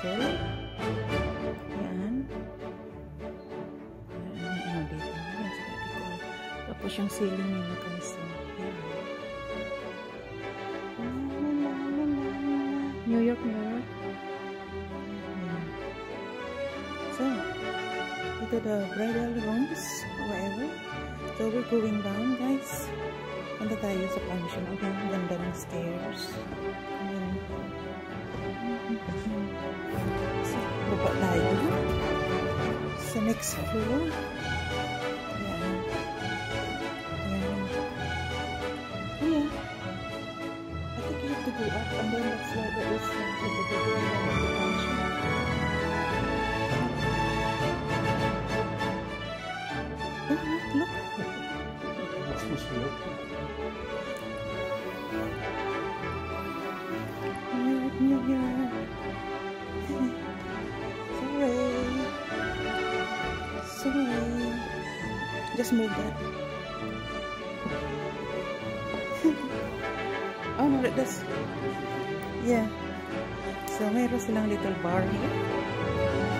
castle. Yan. Ano dito? Yan sa decor. Tapos yung ceiling nila guys. So, yan. New York, New York. Yan. So, ito the bridal rooms, whatever. So, we're going down, guys. Punta tayo sa function. Okay, ang ganda ng stairs. Ayan. So, baba tayo sa next floor. Ayan. Ayan. Ayan. I think you have to go up and then that's where there is the function. Oh, look. New York. Sorry. Just move that. Oh no, that's yeah. So mayroon silang little bar here.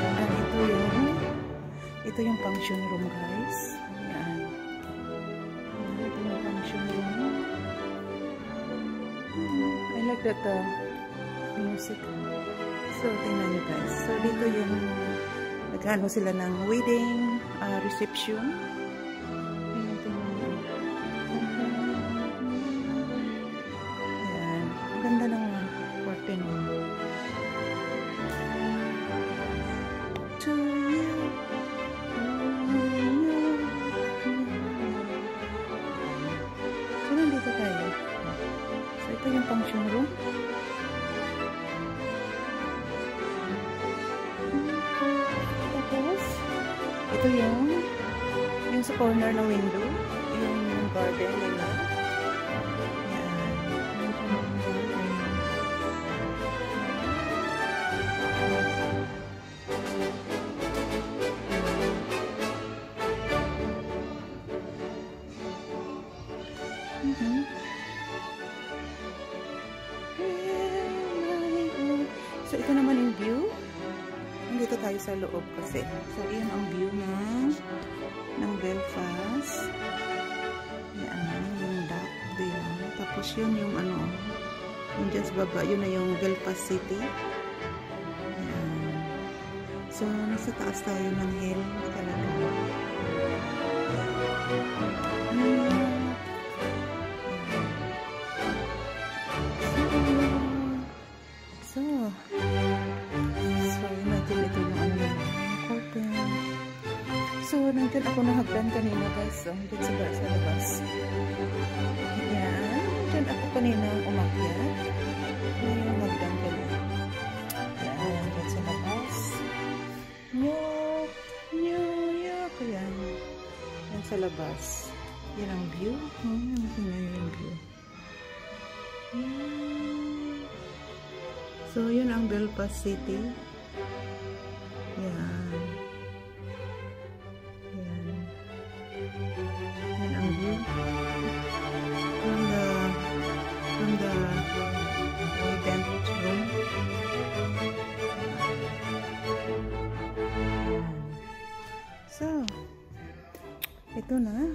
And ito yung function room, guys. Yan. Ito yung function room. I like that music. So tingnan nyo, guys. So dito yung nag-ano sila ng wedding reception. Ayan, tingnan nyo. Ayan. Ganda ng curtain mo. To you. So nandito tayo. So ito yung function room. Ito yung sa corner na window, yung garden nila. Yan. So ito naman yung view. Dito tayo sa loob kasi. So, yun ang view ng Belfast. Yan, yung dock din. Tapos yun yung ano, yung dyan sa baba, yun na yung Belfast City. Yan. So, nasa taas tayo ng hill talaga. So, nandun ako nahagdan kanina, guys. So, dito sa labas. Ayan. Dyan ako kanina umakyat. Ayan, nahagdan kanina. Ayan, dyan sa labas. New York. Ayan. Ayan sa labas. Yan ang view. Tingnan yung view. Ayan. So, yun ang Belfast City. Ayan. From the event room. So, ito na.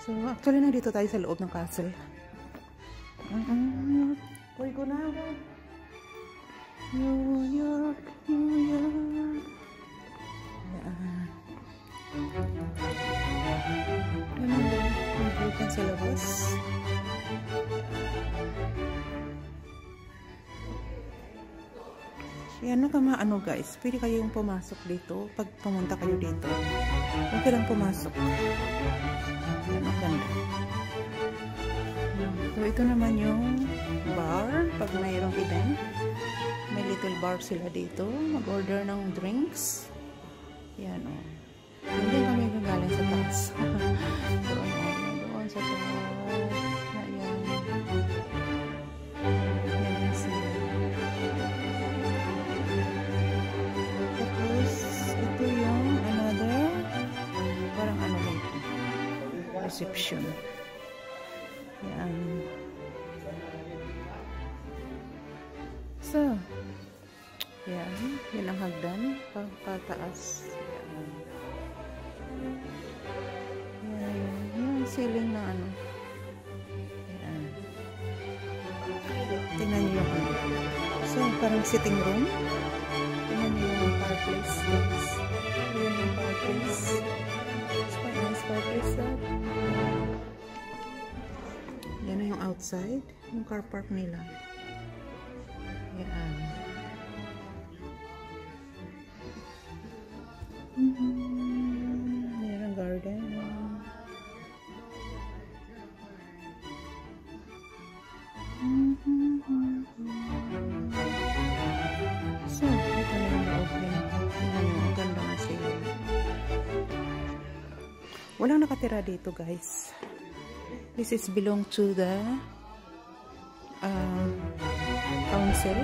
So, actually nandito tayo sa loob ng castle. Uy, ko na ako. New York, New York. Yan sa labas. Yan ano guys, pwede kayong pumasok dito pag pumunta kayo dito. Okay lang pumasok. Yan ang ganda. So ito naman yung bar pag mayroong event. May little bar sila dito. Mag-order ng drinks. Yan o. Hindi kami gagaling sa taas. Doon sa taas. Ayan. Yan sila. Tapos, ito yung another parang ano dito. Reception. Yan. hagdan pataas. Yung ceiling na ano. Yan. Tingnan niyo yung ano. So, parang sitting room. Tingnan niyo yung fireplace. Tingnan yung fireplace. It's quite nice fireplace that. Yan na yung outside. Yung car park nila. Yan. Mayroong garden. So, ito na yung opening. Ang ganda nga sila. Walang nakatira dito, guys. This is belong to the council.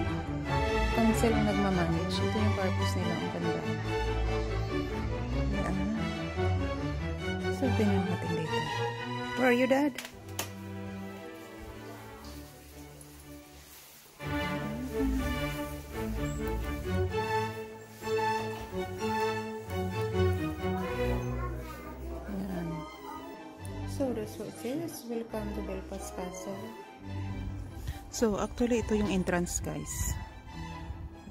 Council ang nagmamanage. Ito yung purpose nila. Ang ganda. Yeah. So, tingnan natin dito. Where are you, Dad? So, that's what it says. Welcome to Belfast Castle. So, actually, ito yung entrance, guys.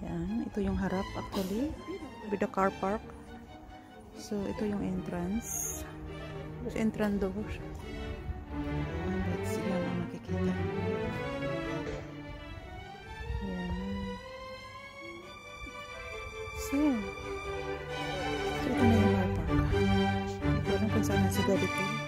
Yan. Ito yung harap, actually. With the car park. So, ito yung entrance. There's entrance door. And that's yan ang makikita. Yan. So, ito na yung car park. Hindi ko alam kung saan ang siga dito.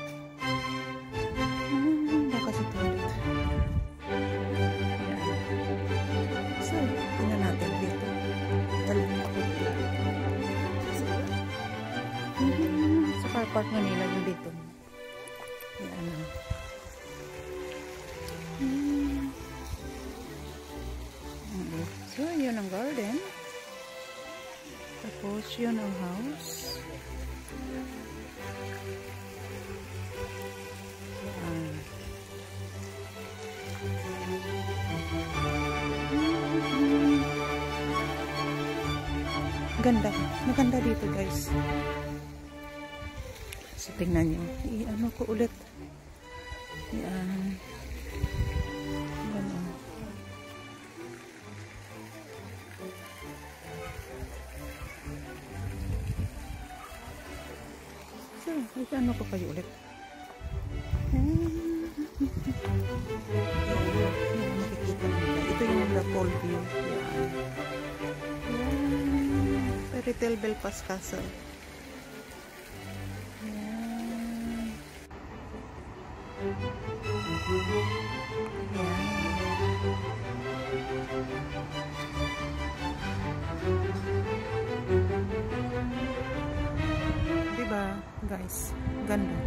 Park na nila yung dito. Yan. So, yun ang garden. Tapos, yun ang house. Yan. Ganda. Maganda dito, guys. So, tingnan nyo. I-ano ko ulit. Yan. Yan o. So, i-ano ko kayo ulit. Yan. Makikita nyo. Ito yung the full view. Yan. Fairytale Belfast Castle. Diba, guys? Ganda.